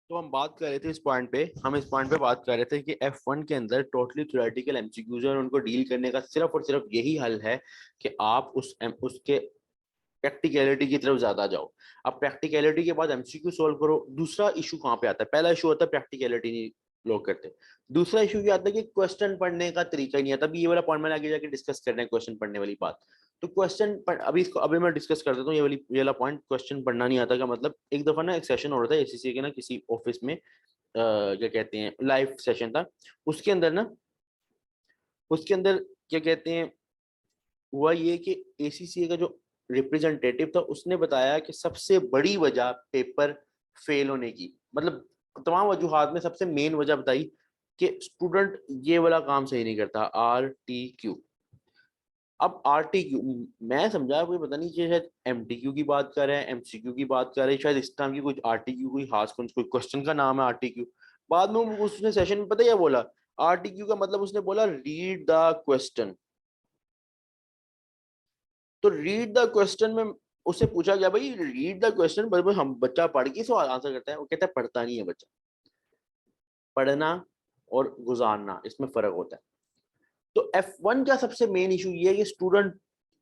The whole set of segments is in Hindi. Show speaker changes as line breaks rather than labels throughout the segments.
तो हम बात कर रहे थे इस पॉइंट पे बात कर रहे थे कि F1 के अंदर टोटली थ्योरेटिकल एमसीक्यूज है और उनको डील करने का सिर्फ और सिर्फ यही हल है कि आप उसके प्रैक्टिकलिटी की तरफ ज्यादा जाओ। अब प्रैक्टिकलिटी के बाद एमसीक्यू सोल्व करो। दूसरा इशू कहाँ पे आता है? पहला इशू होता है प्रैक्टिकलिटी नहीं लोग करते। दूसरा इशू ये आता है कि क्वेश्चन पढ़ने का तरीका ही नहीं आता। अभी ये वाला पॉइंट मैंने आगे जाके डिस्कस करना है, क्वेश्चन पढ़ने वाली बात। तो अभी मैं डिस्कस कर देता हूँ ये वाला पॉइंट। क्वेश्चन पढ़ना नहीं आता का मतलब, एक दफा ना एक सेशन हो रहा था एसीसी के ना किसी ऑफिस में, क्या कहते हैं, लाइव सेशन था। उसके अंदर ना उसके अंदर क्या कहते हैं, हुआ ये कि एसीसी का जो रिप्रेजेंटेटिव था उसने बताया कि सबसे बड़ी वजह पेपर फेल होने की, मतलब तमाम वजूहात में सबसे मेन वजह बताई कि स्टूडेंट ये वाला काम सही नहीं करता, RTQ। अब RTQ मैं समझा कोई पता नहीं कि शायद MTQ की बात कर रहे हैं, MCQ की बात कर रहे हैं, शायद इस तरह की कुछ RTQ कोई खास कोई क्वेश्चन का नाम है RTQ। बाद में उसने सेशन में पता क्या बोला? RTQ का मतलब उसने बोला रीड द क्वेश्चन। तो रीड द क्वेश्चन में उससे पूछा गया, भाई रीड द क्वेश्चन, हम बच्चा पढ़ के सवाल आंसर करता है? वो कहता है पढ़ता नहीं है बच्चा। पढ़ना और गुजारना इसमें फर्क होता है। तो F1 का सबसे मेन इशू ये है कि स्टूडेंट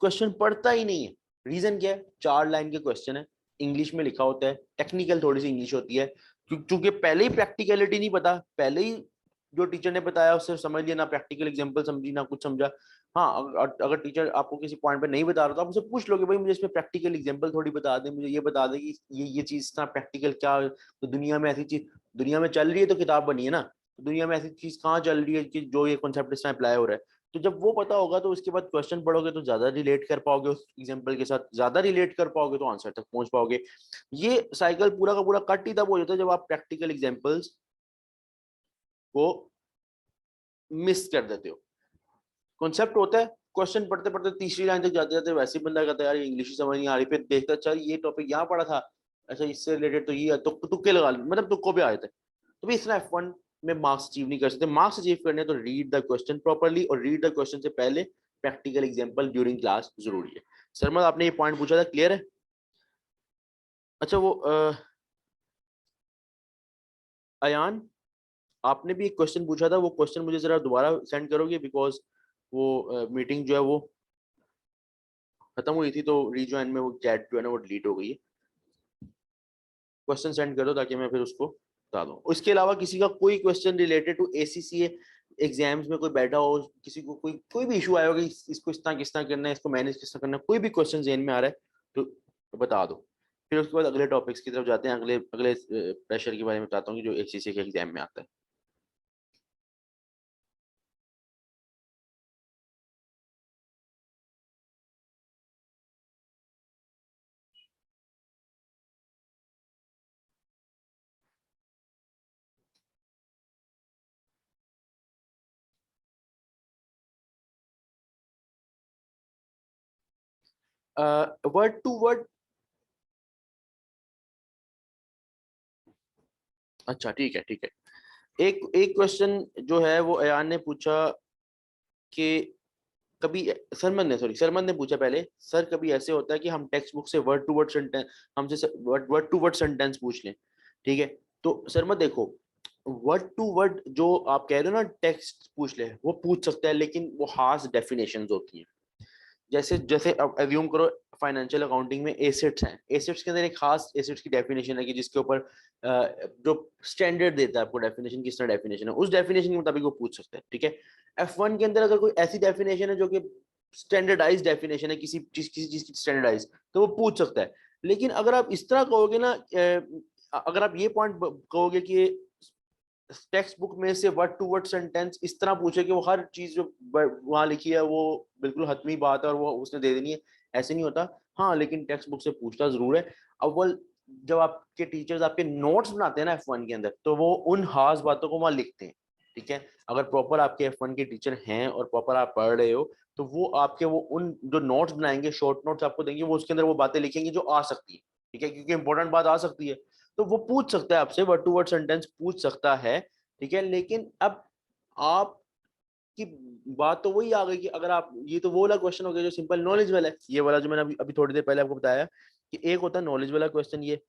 क्वेश्चन पढ़ता ही नहीं है। रीजन क्या है? 4 लाइन के क्वेश्चन है, इंग्लिश में लिखा होता है, टेक्निकल थोड़ी सी इंग्लिश होती है। क्योंकि पहले ही प्रैक्टिकलिटी नहीं पता, पहले ही जो टीचर ने बताया उससे समझ लिया, ना प्रैक्टिकल एग्जांपल समझी ना कुछ समझा। हाँ, अगर टीचर आपको किसी पॉइंट पे नहीं बता रहा तो आप उसे पूछ लोगे, भाई मुझे इसमें प्रैक्टिकल एग्जांपल थोड़ी बता दे, मुझे ये बता दे कि ये चीज इतना प्रैक्टिकल क्या, तो दुनिया में ऐसी चीज दुनिया में चल रही है तो किताब बनी है ना। तो दुनिया में ऐसी चीज कहाँ चल रही है कि जो ये कॉन्सेप्ट इस टाइम अप्लाई हो रहा है? तो जब वो पता होगा तो उसके बाद क्वेश्चन पढ़ोगे तो ज्यादा रिलेट कर पाओगे उस एग्जांपल के साथ, ज्यादा रिलेट कर पाओगे तो आंसर तक पहुंच पाओगे। ये साइकिल पूरा का पूरा कट ही तब हो जाता है जब आप प्रैक्टिकल एग्जांपल्स को मिस कर देते हो। कॉन्सेप्ट होता है, क्वेश्चन पढ़ते पढ़ते तीसरी लाइन तक जाते जाते वैसे ही बंदा कहता है यार ये इंग्लिश ही समझ नहीं आ रही, फिर देखता अच्छा ये टॉपिक यहाँ पढ़ा था, अच्छा इससे रिलेटेड तो ये तो तुक्के लगा मतलब तुक्कों पे आए थे। तो भी इस तरह F1 में मार्क्स अचीव नहीं कर सकते। मार्क्स अचीव करने तो रीड द क्वेश्चन प्रॉपरली, और रीड द क्वेश्चन से पहले प्रैक्टिकल एग्जांपल ड्यूरिंग क्लास जरूरी है। सरमद आपने ये पॉइंट पूछा था, क्लियर है? अच्छा वो अयान, आपने भी एक क्वेश्चन पूछा था, वो क्वेश्चन मुझे जरा दोबारा सेंड करोगे, बिकॉज वो मीटिंग जो है वो खत्म हुई थी तो रीजॉइन में वो चैट जो है ना वो डिलीट हो गई है। क्वेश्चन सेंड कर दो ताकि मैं फिर उसको बता दूं। उसके अलावा किसी का कोई question related to ACCA exams में कोई बैठा हो, किसी को कोई कोई भी इशू आया होगा, इसको इस तरह किस तरह करना है, इसको मैनेज किस तरह करना है, कोई भी क्वेश्चन जेन में आ रहा है तो बता दो। फिर उसके बाद अगले टॉपिक्स की तरफ जाते हैं, अगले अगले प्रेशर के बारे में बताता हूँ कि जो ACCA के एग्जाम में आता है। वर्ड टू वर्ड, अच्छा ठीक है ठीक है। एक एक क्वेश्चन जो है वो अयान ने पूछा कि कभी, सरमन ने पूछा पहले, सर कभी ऐसे होता है कि हम टेक्स्ट बुक से वर्ड टू वर्ड सेंटेंस, हमसे वर्ड टू वर्ड सेंटेंस पूछ लें, ठीक है? तो सरमन देखो, वर्ड टू वर्ड जो आप कह रहे हो ना टेक्स्ट पूछ ले, वो पूछ सकता है, लेकिन वो खास डेफिनेशंस होती हैं। जैसे जैसे अब एज्यूम करो फाइनेंशियल अकाउंटिंग में एसेट्स हैं, एसेट्स के अंदर एक खास एसेट्स की डेफिनेशन है कि जिसके ऊपर जो स्टैंडर्ड देता है आपको डेफिनेशन, किस तरह डेफिनेशन है, उस डेफिनेशन के मुताबिक वो पूछ सकते हैं, ठीक है? F1 के अंदर अगर कोई ऐसी डेफिनेशन है जो कि स्टैंडर्डाइज डेफिनेशन है किसी चीज की स्टैंडर्डाइज, तो वो पूछ सकता है। लेकिन अगर आप इस तरह कहोगे ना, अगर आप ये पॉइंट कहोगे कि टेक्स्ट बुक में से वर्ड टू वर्ड सेंटेंस इस तरह पूछे कि वो हर चीज जो वहां लिखी है वो बिल्कुल हतमी बात है और वो उसने दे देनी है, ऐसे नहीं होता। हाँ, लेकिन टेक्स्ट बुक से पूछता जरूर है। अव्वल जब आपके टीचर्स आपके नोट्स बनाते हैं ना F1 के अंदर, तो वो उन खास बातों को वहां लिखते हैं, ठीक है? अगर प्रॉपर आपके F1 के टीचर हैं और प्रॉपर आप पढ़ रहे हो, तो वो आपके वो उन जो नोट्स बनाएंगे, शॉर्ट नोट्स आपको देंगे, वो उसके अंदर वो बातें लिखेंगे जो आ सकती है, ठीक है? क्योंकि इंपॉर्टेंट बात आ सकती है, तो वो पूछ सकता है आपसे, वर्ड टू वर्ड सेंटेंस पूछ सकता है, ठीक है? लेकिन अब आपकी बात तो वही आ गई कि अगर आप, ये तो वो वाला क्वेश्चन हो गया जो सिंपल नॉलेज वाला है, ये वाला जो मैंने अभी अभी थोड़ी देर पहले आपको बताया कि एक होता है नॉलेज वाला क्वेश्चन, ये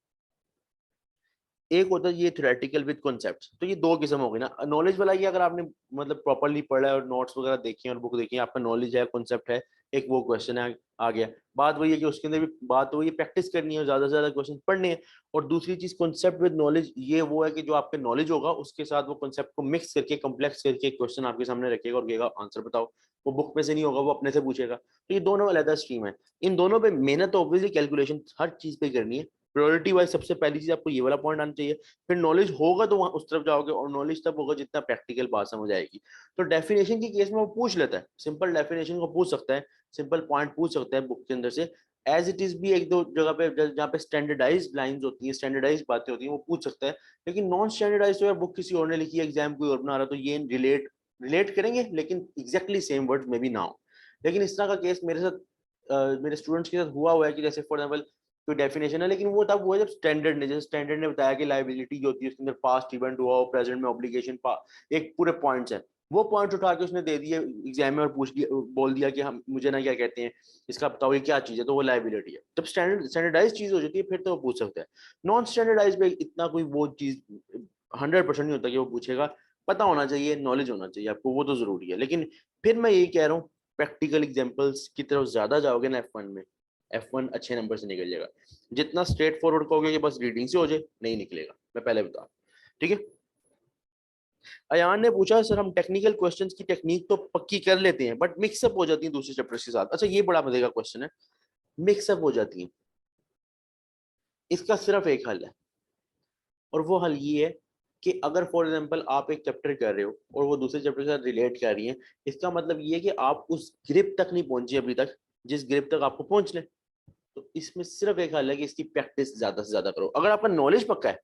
एक होता है ये थ्योरेटिकल विद कॉन्सेप्ट्स, तो ये दो किस्म हो गई ना। नॉलेज वाला ये अगर आपने मतलब प्रॉपर्ली पढ़ा है और नोट्स वगैरह देखे हैं और बुक देखी है, आपका नॉलेज है, कॉन्सेप्ट है, एक वो क्वेश्चन है आ गया। बात वही है कि उसके अंदर भी बात वही प्रैक्टिस करनी है, ज्यादा से ज्यादा क्वेश्चन पढ़ने हैं। और दूसरी चीज कॉन्सेप्ट विद नॉलेज, ये वो है कि जो आपके नॉलेज होगा उसके साथ वो कॉन्सेप्ट को मिक्स करके कॉम्प्लेक्स करके क्वेश्चन आपके सामने रखेगा और कहेगा आंसर बताओ। वो बुक में से नहीं होगा, वो अपने से पूछेगा। तो ये दोनों अलग स्ट्रीम है। इन दोनों पे मेहनत तो ऑब्वियसली कैलकुलेशन हर चीज पे करनी है। प्रायोरिटी वाइज सबसे पहली चीज आपको ये वाला पॉइंट आना चाहिए। फिर नॉलेज होगा तो वहां उस तरफ जाओगे, और नॉलेज तब होगा जितना प्रैक्टिकल बात समझ आएगी। तो डेफिनेशन की केस में वो पूछ लेता है, सिंपल डेफिनेशन को पूछ सकता है, सिंपल पॉइंट पूछ सकता है बुक के अंदर से। एज इट इज भी एक दो जगह पे जहाँ पे स्टैंडर्डाइज लाइंस होती है, स्टैंडर्डाइज बातें होती हैं, वो पूछ सकता है। लेकिन नॉन स्टैंडर्डाइज तो यार बुक किसी और ने लिखी है, एग्जाम कोई और बना रहा, तो ये रिलेट करेंगे लेकिन एग्जैक्टली सेम वर्ड्स में भी ना हो। लेकिन इस तरह का केस मेरे साथ मेरे स्टूडेंट्स के साथ हुआ है कि जैसे फॉर एग्जाम्पल कोई डेफिनेशन है, लेकिन वो तब हुआ जब स्टैंडर्ड ने, जैसे स्टैंडर्ड ने बताया कि लायबिलिटी जो होती है उसके अंदर पास्ट इवेंट हुआ हो, प्रेजेंट में ऑब्लिगेशन, एक पूरे पॉइंट्स है। वो पॉइंट उठा के उसने दे दिए एग्जाम में और पूछ दिया, बोल दिया कि हम मुझे ना क्या कहते हैं, इसका बताओ ये क्या चीज है, तो वो लायबिलिटी है। जब स्टैंडर्डाइज चीज हो जाती है फिर तो वो पूछ सकता है। नॉन स्टैंडर्डाइज पे इतना कोई वो चीज 100% नहीं होता कि वो पूछेगा। पता होना चाहिए, नॉलेज होना चाहिए आपको, वो तो जरूरी है। लेकिन फिर मैं यही कह रहा हूँ, प्रैक्टिकल एग्जाम्पल्स की तरफ ज्यादा जाओगे ना F1 में, F1 अच्छे नंबर से निकल जाएगा। जितना स्ट्रेट फॉरवर्ड कहोगे कि बस रीडिंग से हो जाए, नहीं निकलेगा, मैं पहले बता। ठीक है। अयान ने पूछा सर हम टेक्निकल क्वेश्चंस की टेक्निक तो पक्की कर लेते हैं बट मिक्सअप हो जाती है दूसरे चैप्टर्स के साथ। अच्छा ये बड़ा मजे का क्वेश्चन है, मिक्सअप हो जाती है। इसका सिर्फ एक हल है, और वो हल ये है कि अगर फॉर एग्जांपल आप एक चैप्टर कर रहे हो और वो दूसरे चैप्टर के साथ रिलेट कर रही है, इसका मतलब ये है कि आप उस ग्रिप तक नहीं पहुंचे अभी तक जिस ग्रिप तक आपको पहुंचना है। तो इसमें सिर्फ एक हल है कि इसकी प्रैक्टिस ज्यादा से ज्यादा करो। अगर आपका नॉलेज पक्का है,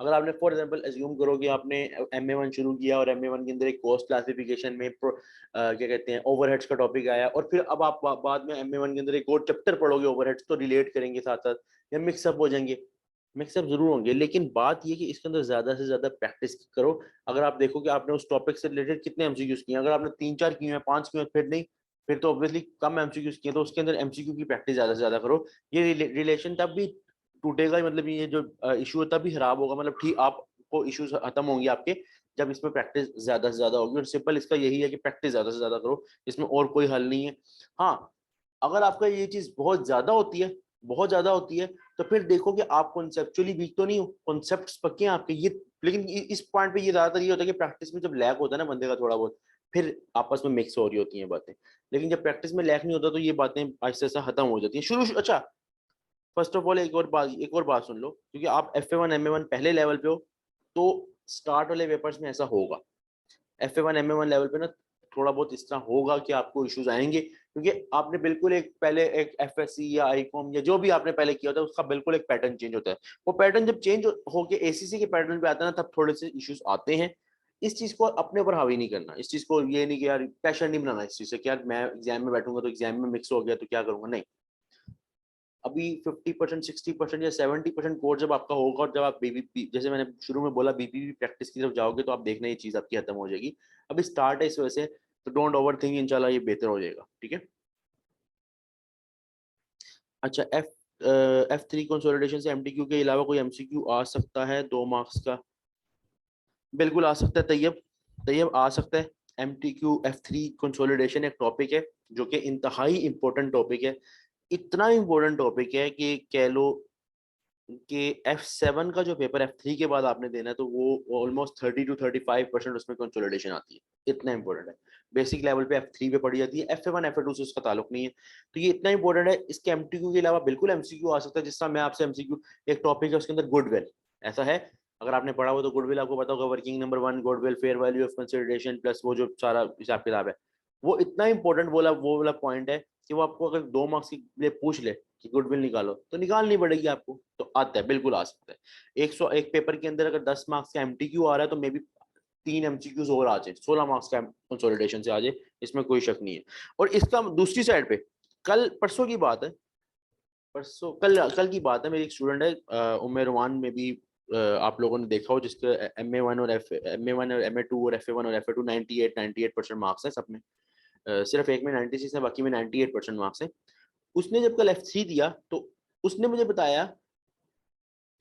अगर आपने फॉर एग्जांपल एज्यूम करो कि आपने MA1 शुरू किया और MA1 के अंदर एक कॉस्ट क्लासिफिकेशन में क्या कहते हैं ओवरहेड्स का टॉपिक आया, और फिर अब आप बाद में MA1 के अंदर एक और चैप्टर पढ़ोगे ओवरहेड्स, तो रिलेट करेंगे साथ साथ या मिक्सअप हो जाएंगे। मिक्सअप जरूर होंगे, लेकिन बात ये कि इसके अंदर ज्यादा से ज्यादा प्रैक्टिस करो। अगर आप देखो कि आपने उस टॉपिक से रिलेटेड कितने MCQs किए, अगर आपने 3-4 किए हैं, 5 किए हैं, फिर नहीं, फिर तो ऑब्वियसली कम MCQs किए, तो उसके अंदर MCQ की प्रैक्टिस ज्यादा से ज्यादा करो। ये रिलेशन तब भी टूटेगा, मतलब ये जो इशू है तभी खराब होगा, मतलब ठीक आपको इश्यूज खत्म होंगे आपके जब इसमें प्रैक्टिस ज्यादा से ज्यादा होगी। और सिंपल इसका यही है कि प्रैक्टिस ज्यादा से ज्यादा करो, इसमें और कोई हल नहीं है। हाँ, अगर आपका ये चीज बहुत ज्यादा होती है, बहुत ज्यादा होती है, तो फिर देखो कि आप कॉन्सेप्चुअली वीक तो नहीं हो, कॉन्सेप्ट्स पक्के हैं आपके ये। लेकिन इस पॉइंट पे ये ज्यादातर ये होता है कि प्रैक्टिस में जब लैक होता है ना बंदे का थोड़ा बहुत, फिर आपस में मिक्स हो रही होती हैं बातें। लेकिन जब प्रैक्टिस में लैक नहीं होता तो ये बातें आहिस्ता आहिस्ता खत्म हो जाती हैं अच्छा, फर्स्ट ऑफ ऑल एक और बात सुन लो, क्योंकि आप FA1 MA1 पहले लेवल पे हो, तो स्टार्ट वाले पेपर्स में ऐसा होगा। FA1 MA1 लेवल पे ना थोड़ा बहुत इस तरह होगा कि आपको इश्यूज आएंगे, क्योंकि आपने बिल्कुल एक पहले एक FSC या ICOM या जो भी आपने पहले किया होता है उसका बिल्कुल एक पैटर्न चेंज होता है। वो पैटर्न जब चेंज होके ACC के पैटर्न पे आता है ना, तब थोड़े से इश्यूज आते हैं। इस चीज को अपने ऊपर हावी नहीं करना, इस चीज को ये नहीं कि यार प्रेशर नहीं बनाना इस चीज से कि यार मैं एग्जाम में बैठूंगा तो एग्जाम में मिक्स हो गया तो क्या करूंगा, नहीं। अभी 50%, 60% या 70% कोर जब आपका होगा, और जब आप बीबीपी, जैसे मैंने शुरू में बोला, BPP प्रैक्टिस की तरफ जाओगे, तो आप देखना ये चीज आपकी खत्म हो जाएगी। अभी स्टार्ट है इस वजह से, तो डोंट ओवर थिंक, इंशाल्लाह ये बेहतर हो जाएगा। ठीक है। अच्छा, F3 कंसोलिडेशन से MTQ के अलावा कोई MCQ आ सकता है 2 मार्क्स का? बिल्कुल आ सकता है तैयब, तैयब आ सकता है। MTQ F3 कंसोलिडेशन एक टॉपिक है जो कि इंतहाई इंपॉर्टेंट टॉपिक है। इतना इंपॉर्टेंट टॉपिक है कि कह लो कि F7 का जो पेपर F3 के बाद आपने देना है, तो वो ऑलमोस्ट 30 to 35% उसमें कंसोलिडेशन आती है। इतना इंपॉर्टेंट है। बेसिक लेवल पे F3 पे पढ़ी जाती है, FA1 FA2 से उसका ताल्लुक नहीं है। तो ये इतना इंपॉर्टेंट है। इसके MTQ के अलावा बिल्कुल MCQ आ सकता है। जिस तरह मैं आपसे MCQ, एक टॉपिक है उसके अंदर गुडविल, ऐसा है, अगर आपने पढ़ा हो तो गुडविल आपको पता होगा, working number 1 goodwill, fair value of consideration, plus वो जो सारा हिसाब किताब है, वो इतना इंपॉर्टेंट वो वाला पॉइंट है कि वो आपको अगर 2 मार्क्स के लिए पूछ ले कि गुडविल निकालो, तो निकालनी पड़ेगी आपको। तो आता है, बिल्कुल आ सकता है। 101 पेपर के अंदर अगर 10 मार्क्स का MTQ आ रहा है, तो मे बी 3 MCQs और आ जाए, 16 मार्क्स का कंसोलिडेशन से आ जाए, इसमें कोई शक नहीं है। और इसका दूसरी साइड पे, कल परसों की बात है, परसों कल कल की बात है, मेरी एक स्टूडेंट है उमेरवान में भी, आप लोगों ने देखा हो, जिसके MA1 और MA2 और FA1 और FA2 98% मार्क्स है सब में। सिर्फ एक में 96 है, बाकी में 98% मार्क्स है। उसने जब कल F3 दिया, तो उसने मुझे बताया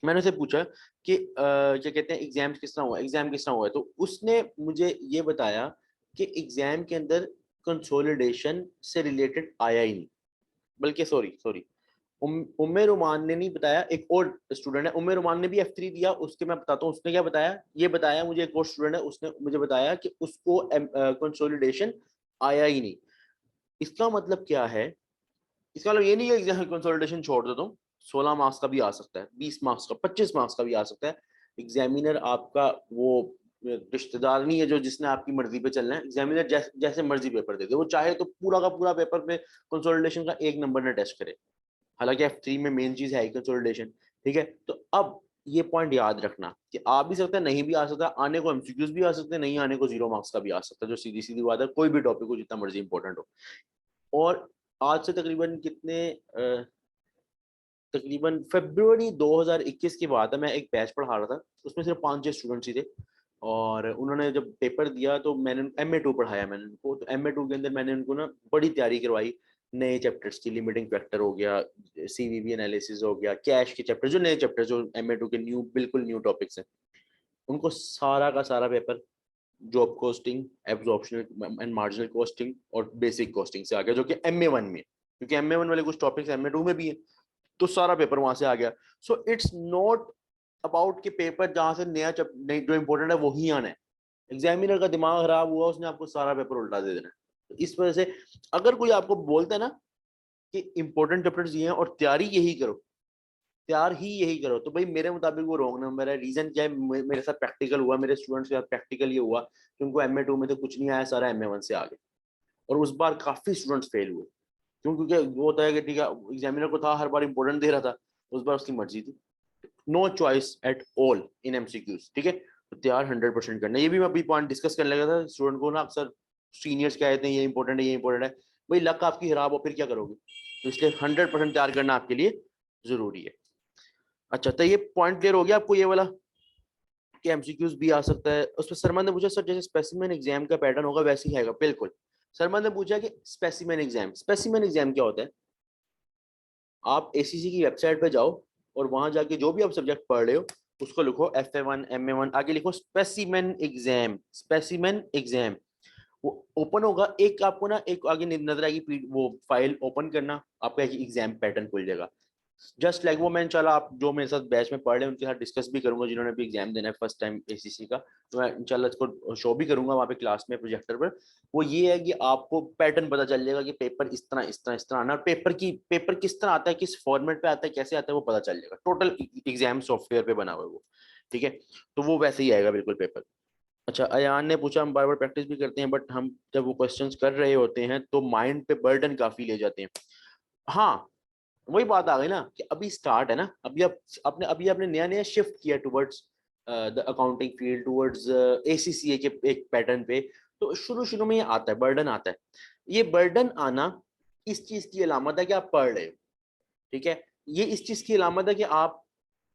मैंने उसे पूछा कि क्या कहते हैं एग्जाम किस तरह हुआ, एग्जाम किस तरह हुआ है, तो उसने मुझे ये बताया कि एग्जाम के अंदर कंसोलिडेशन से रिलेटेड आया ही नहीं, बल्कि सॉरी सॉरी, उम्मे रुमान ने नहीं बताया, एक और स्टूडेंट है, उम्मे रुमान ने भी F3 दिया, उसके मैं बताता हूँ उसने क्या बताया, ये बताया मुझे एक और स्टूडेंट है, उसने मुझे बताया कि उसको कंसोलिडेशन आया ही नहीं। इसका मतलब क्या है, इसका मतलब ये नहीं है एग्जाम कंसोलिडेशन छोड़ दो तुम, 16 मार्क्स का भी आ सकता है, 20 मार्क्स का, 25 मार्क्स का भी आ सकता है। एग्जामिनर आपका वो रिश्तेदार नहीं है जो जिसने आपकी मर्जी पे चलना है। एग्जामिनर जैसे मर्जी पेपर दे दे, वो चाहे तो पूरा का पूरा पेपर पे कंसोलिडेशन का एक नंबर ने टेस्ट करे, हालांकि F3 में मेन चीज है कंसोलिडेशन। ठीक है, तो अब ये पॉइंट याद रखना कि आ भी सकता है, नहीं भी आ सकता, आने को एमसीक्यूज भी आ सकते हैं, नहीं आने को 0 मार्क्स का भी आ सकता है, जो सीधी सीधी बात है, कोई भी टॉपिक हो जितना मर्जी इंपॉर्टेंट हो। और आज से तकरीबन कितने तकरीबन फरवरी 2021 की बात है, मैं एक बैच पढ़ा रहा था, उसमें सिर्फ 5-6 स्टूडेंट्स ही थे, और उन्होंने जब पेपर दिया तो मैंने MA2 पढ़ाया मैंने उनको, तो MA2 के अंदर मैंने उनको ना बड़ी तैयारी करवाई, नए चैप्टर्स की, लिमिटिंग फैक्टर हो गया, CVV एनालिसिस हो गया, कैश के चैप्टर, जो नए चैप्टर जो MA2 के न्यू बिल्कुल न्यू टॉपिक्स हैं, उनको सारा का सारा paper job costing, absorption and marginal costing और बेसिक कॉस्टिंग से आ गया, जो कि MA1 में, क्योंकि MA1 वाले कुछ टॉपिक्स MA2 में भी है, तो सारा पेपर वहां से आ गया। सो इट्स नॉट अबाउट कि पेपर जहां से नया जो इंपॉर्टेंट है वही आना है, एग्जामिनर का दिमाग खराब हुआ, उसने आपको सारा पेपर उल्टा दे देना है। तो इस वजह से अगर कोई आपको बोलता है ना कि इंपॉर्टेंट चैप्टर्स ये हैं और तैयारी यही करो, तैयार ही यही करो, तो भाई मेरे मुताबिक वो रॉन्ग नंबर है। रीजन क्या है, मेरे साथ प्रैक्टिकल हुआ, मेरे स्टूडेंट्स के साथ प्रैक्टिकल ये हुआ कि उनको MA2 में तो कुछ नहीं आया, सारा MA1 से आ गया, और उस बार काफी स्टूडेंट्स फेल हुए। क्यों? क्योंकि वो होता है कि ठीक है, एग्जामिनर को था हर बार इंपॉर्टेंट दे रहा था, उस बार उसकी मर्जी थी, no choice at all in MCQs। ठीक है, तो तैयार 100% करना, ये भी मैं अभी पॉइंट डिस्कस करने लगा था स्टूडेंट को ना, अक्सर सीनियर्स कहते हैं ये इंपॉर्टेंट है, ये इंपॉर्टेंट है, भाई लक आपकी खराब हो फिर क्या करोगे, तो इसलिए 100% तैयार करना आपके लिए जरूरी है। अच्छा, तो ये पॉइंट क्लियर हो गया आपको ये वाला कि MCQs भी आ सकता है। उसमें सरमन ने पूछा सर जैसे स्पेसिमेन एग्जाम का पैटर्न होगा वैसे ही आएगा, बिल्कुल। सरमन ने पूछा कि स्पेसिमेन एग्जाम क्या होता है, आप ACC की वेबसाइट पे जाओ और वहां जाके जो भी आप सब्जेक्ट पढ़ रहे हो उसको लिखो, FA1 MA1 आगे लिखो स्पेसिमेन एग्जाम, स्पेसिमेन एग्जाम। वो ओपन होगा, एक आपको ना एक आगे नजर आएगी वो फाइल ओपन करना, आपका एक एग्जाम पैटर्न खुल जाएगा, जस्ट लाइक वो मैं इंशाल्लाह आप जो मेरे साथ बैच में पढ़ रहे हैं उनके साथ डिस्कस भी करूंगा, जिन्होंने भी एग्जाम देना है फर्स्ट टाइम ACC का, तो मैं इंशाल्लाह इसको शो भी करूंगा वहाँ पे क्लास में प्रोजेक्टर पर। वो ये है कि आपको पैटर्न पता चल जाएगा कि पेपर इस तरह आना, और पेपर किस तरह आता है, किस फॉर्मेट पे आता है, कैसे आता है, वो पता चल जाएगा, टोटल एग्जाम सॉफ्टवेयर पे बना हुआ है वो। ठीक है, तो वो वैसे ही आएगा बिल्कुल पेपर। अच्छा, अयान ने पूछा हम बार बार प्रैक्टिस भी करते हैं, बट हम जब वो क्वेश्चंस कर रहे होते हैं तो माइंड पे बर्डन काफी ले जाते हैं। हाँ, वही बात आ गई ना कि अभी स्टार्ट है ना, अभी आपने नया नया शिफ्ट किया towards the accounting field, towards ACCA के एक पैटर्न पे, तो शुरू शुरू में ये आता है, बर्डन आता है। ये बर्डन आना इस चीज की अलामत है कि आप पढ़ रहे हो। ठीक है, ये इस चीज की अलामत है कि आप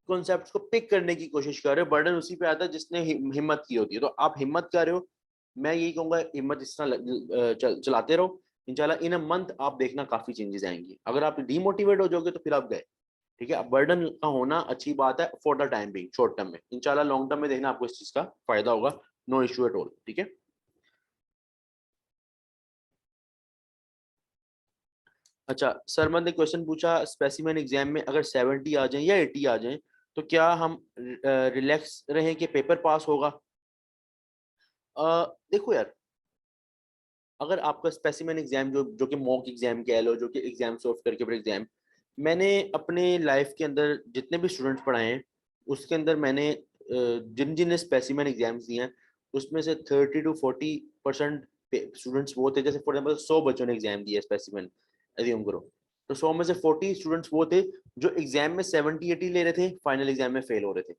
कॉन्सेप्ट को पिक करने की कोशिश कर रहे हो। बर्डन उसी पे आता है जिसने हिम्मत की होती है, तो आप हिम्मत कर रहे हो, मैं यही कहूंगा हिम्मत इस तरह चलाते रहो, इंशाल्लाह इन अ मंथ आप देखना काफी चेंजेस आएंगी। अगर आप डीमोटिवेट हो जाओगे तो फिर आप गए। ठीक है, बर्डन का होना अच्छी बात है for the time being, short term में, इंशाल्लाह लॉन्ग टर्म में देखना आपको इस चीज का फायदा होगा, नो इश्यू एट ऑल। ठीक है, अच्छा, सरमन ने क्वेश्चन पूछा स्पेसिमेन एग्जाम में अगर 70 आ जाए या 80 आ जाए तो क्या हम रिलैक्स रहें कि पेपर पास होगा। देखो यार, अगर आपका स्पेसिमेन एग्जाम जो जो कि मॉक एग्जाम कह लो, जो कि एग्जाम सॉफ्टवेयर के ऊपर एग्जाम, मैंने अपने लाइफ के अंदर जितने भी स्टूडेंट्स पढ़ाए हैं उसके अंदर मैंने जिन जिन स्पेसिमेन एग्जाम्स दिए हैं उसमें से 30 to 40% स्टूडेंट्स वो थे, जैसे फॉर एग्जाम्पल 100 बच्चों ने एग्जाम दिया स्पेसिमेन, एज्यूम करो, तो 100 में से 40 स्टूडेंट्स वो थे जो एग्जाम में 70-80 ले रहे थे, फाइनल एग्जाम में फेल हो रहे थे।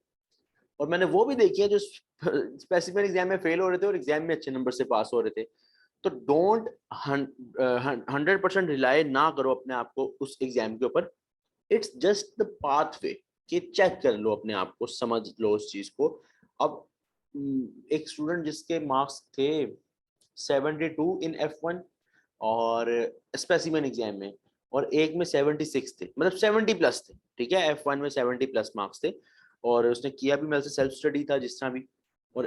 और मैंने वो भी देखी है जो स्पेसिफिक एग्जाम में फेल हो रहे थे और एग्जाम में अच्छे नंबर से पास हो रहे थे। तो डोंट 100% रिलाय ना करो अपने आप को उस एग्जाम के ऊपर, इट्स जस्ट द पाथ वे, कि चेक कर लो अपने आप को, समझ लो उस चीज को। अब एक स्टूडेंट जिसके मार्क्स थे 72 इन F1 और स्पेसिमेन एग्जाम में, और एक में 76 थे, मतलब 70 प्लस थे, ठीक है, F1 में 70 प्लस मार्क्स थे, और उसने किया भी मेरे से सेल्फ स्टडी था जिस तरह भी, और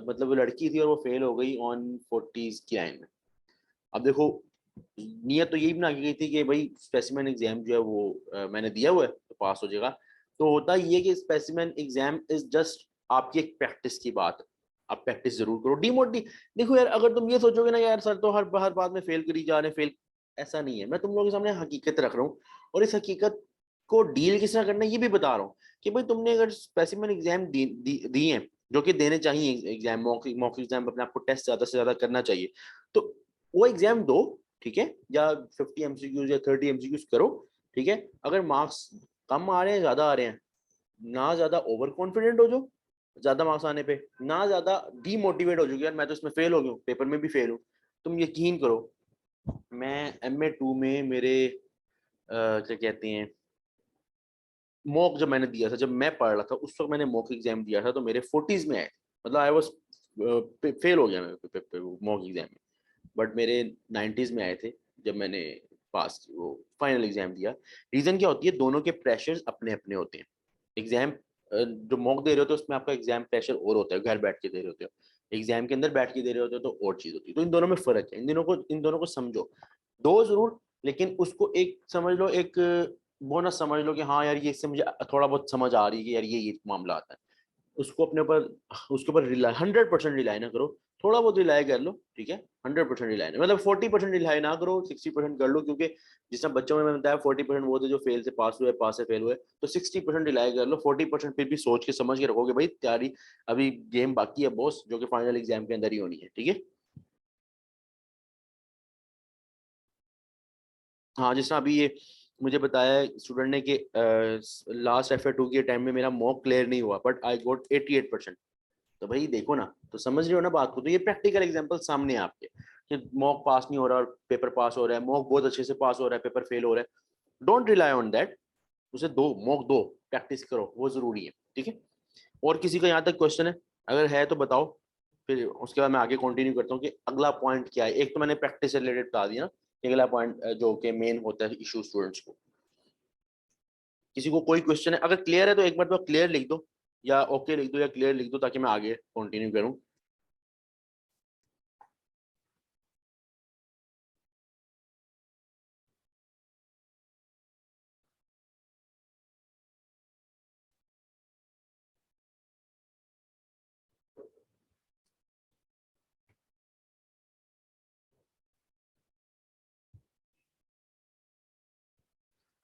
मतलब वो लड़की थी और वो फेल हो गई ऑन 40s की लाइन में। अब देखो नियत तो यही बना के गई थी कि भाई स्पेसिमेन एग्जाम जो है वो मैंने दिया हुआ है तो पास हो जाएगा। तो होता ये कि स्पेसिमेन एग्जाम इज जस्ट आपकी एक प्रैक्टिस की बात है। आप प्रैक्टिस जरूर करो, डिमोटी देखो यार, अगर तुम ये सोचोगे ना यार सर तो हर बात में फेल करी जा रहे हैं फेल, ऐसा नहीं है। मैं तुम लोगों के सामने हकीकत रख रहा हूँ, और इस हकीकत को डील किस तरह करना है ये भी बता रहा हूँ कि भाई तुमने अगर स्पेसिमेन एग्जाम दी है, जो कि देने चाहिए एग्जाम, मॉक एग्जाम, अपने आपको टेस्ट ज्यादा से ज्यादा करना चाहिए, तो वो एग्जाम दो, ठीक है, या 50 MCQs या 30 MCQs करो, ठीक है। अगर मार्क्स कम आ रहे हैं ज्यादा आ रहे हैं, ना ज्यादा ओवर कॉन्फिडेंट हो जाओ ज्यादा मार्क्स आने पे, ना ज्यादा डीमोटिवेट हो जाओगे यार मैं तो इसमें फेल हो गया हूँ, पेपर में भी फेल हूँ। तुम यकीन करो, मैं MA2 में मेरे क्या कहते हैं मॉक जब मैंने दिया था, जब मैं पढ़ रहा था उस वक्त मैंने मॉक एग्जाम दिया था तो मेरे 40s में आए थे। मतलब आई वाज फेल हो गया मैं मॉक एग्जाम में, बट मेरे 90s में आए थे जब मैंने पास वो फाइनल एग्जाम दिया। रीजन क्या होती है, दोनों के प्रेशर्स अपने अपने होते हैं। एग्जाम जो मॉक दे रहे होते हो उसमें आपका एग्जाम प्रेशर और होता है, घर बैठ के दे रहे होते हो, एग्जाम के अंदर बैठ के दे रहे होते हो तो और चीज होती है। तो इन दोनों में फर्क है, इन दोनों को समझो, दो जरूर, लेकिन उसको एक समझ लो, एक बोनस समझ लो कि हाँ यार ये इससे मुझे थोड़ा बहुत समझ आ रही है कि यार ये मामला आता है। उसको अपने ऊपर, उसके ऊपर रिलाई 100% रिलाई ना करो, थोड़ा बहुत रिलाई कर लो, ठीक है। 100% रिलाई ना, मतलब 40% रिलाई ना करो, 60% कर लो, क्योंकि जिस तरह बच्चों में मैंने बताया 40% वो थे जो फेल से पास हुए, पास से फेल हुए, तो 60% रिलाई कर लो, 40% फिर भी सोच के समझ के रखोगे भाई तैयारी अभी गेम बाकी है बॉस, जो कि फाइनल एग्जाम के अंदर ही होनी है, ठीक है। हाँ जिस तरह अभी ये मुझे बताया स्टूडेंट ने कि लास्ट FA2 के टाइम में मेरा मॉक क्लियर नहीं हुआ बट आई गॉट 88%। तो भाई देखो ना, तो समझ रहे हो ना बात को, तो ये प्रैक्टिकल एग्जांपल सामने है आपके कि मॉक पास नहीं हो रहा और पेपर पास हो रहा है, मॉक बहुत अच्छे से पास हो रहा है पेपर फेल हो रहा है। डोंट रिलाई ऑन दैट, उसे दो मॉक दो, प्रैक्टिस करो, वो जरूरी है, ठीक है। और किसी का यहाँ तक क्वेश्चन है, अगर है तो बताओ, फिर उसके बाद मैं आगे कंटिन्यू करता हूँ कि अगला पॉइंट क्या है। एक तो मैंने प्रैक्टिस से रिलेटेड बता दिया ना, अगला पॉइंट जो कि मेन होता है इशू स्टूडेंट्स को। किसी को कोई क्वेश्चन है, अगर क्लियर है तो एक बार तो क्लियर लिख दो, या ओके लिख दो, या क्लियर लिख दो, ताकि मैं आगे कंटिन्यू करूँ।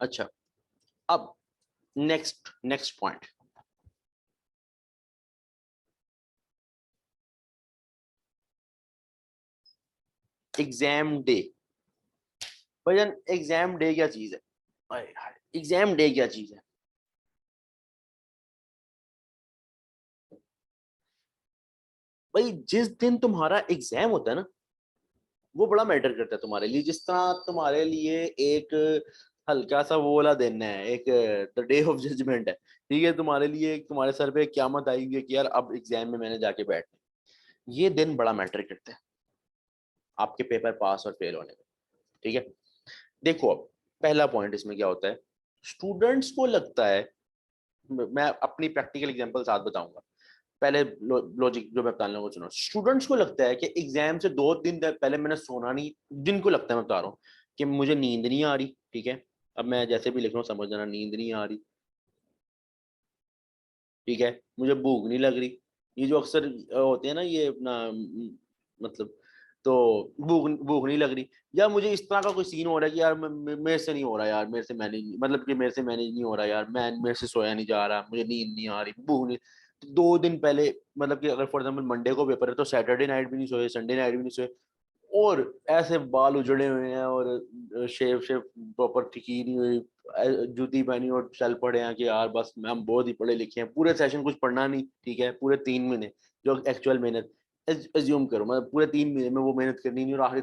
अच्छा, अब नेक्स्ट पॉइंट, एग्जाम डे। भजन एग्जाम डे क्या चीज है, एग्जाम डे क्या चीज है। भाई जिस दिन तुम्हारा एग्जाम होता है ना, वो बड़ा मैटर करता है तुम्हारे लिए। जिस तरह तुम्हारे लिए एक हल्का सा वो वाला दिन है, एक द डे ऑफ जजमेंट है, ठीक है, तुम्हारे लिए एक तुम्हारे सर पे क्यामत आई हुई है कि यार अब एग्जाम में मैंने जाके बैठना है। ये दिन बड़ा मैटर करता है आपके पेपर पास और फेल होने में, ठीक है। देखो अब पहला पॉइंट इसमें क्या होता है, स्टूडेंट्स को लगता है, मैं अपनी प्रैक्टिकल एग्जांपल साथ बताऊंगा, पहले लॉजिक जो मैं बताने लगूंगा सुनो। स्टूडेंट्स को लगता है कि एग्जाम से 2 दिन पहले मैंने सोना नहीं, जिनको लगता है मैं बता रहा हूँ कि मुझे नींद नहीं आ रही, ठीक है। अब मैं जैसे भी लिख रहा हूँ समझ जाना, नींद नहीं आ रही, ठीक है, मुझे भूख नहीं लग रही, ये जो अक्सर होते हैं ना ये अपना मतलब, तो भूख भूख नहीं लग रही, या मुझे इस तरह का कोई सीन हो रहा है कि यार मेरे से नहीं हो रहा यार, मेरे से मैनेज, मतलब कि मेरे से मैनेज नहीं हो रहा यार, मैं मेरे से सोया नहीं जा रहा, मुझे नींद नहीं आ रही, भूख नहीं। तो 2 दिन पहले, मतलब कि अगर फॉर एग्जाम्पल मंडे को पेपर है तो सैटरडे नाइट भी नहीं सोए, संडे नाइट भी नहीं सोए, और ऐसे बाल उजड़े हुए हैं और शेव शेव प्रॉपर ठिकी नहीं हुई, जूती पहनी और चल पड़े हैं कि यार बस हम बहुत ही पढ़े लिखे हैं, पूरे सेशन कुछ पढ़ना नहीं, ठीक है, पूरे 3 महीने जो एक्चुअल मेहनत, एज्यूम करो मतलब पूरे 3 महीने में वो मेहनत करनी नहीं, और आखिरी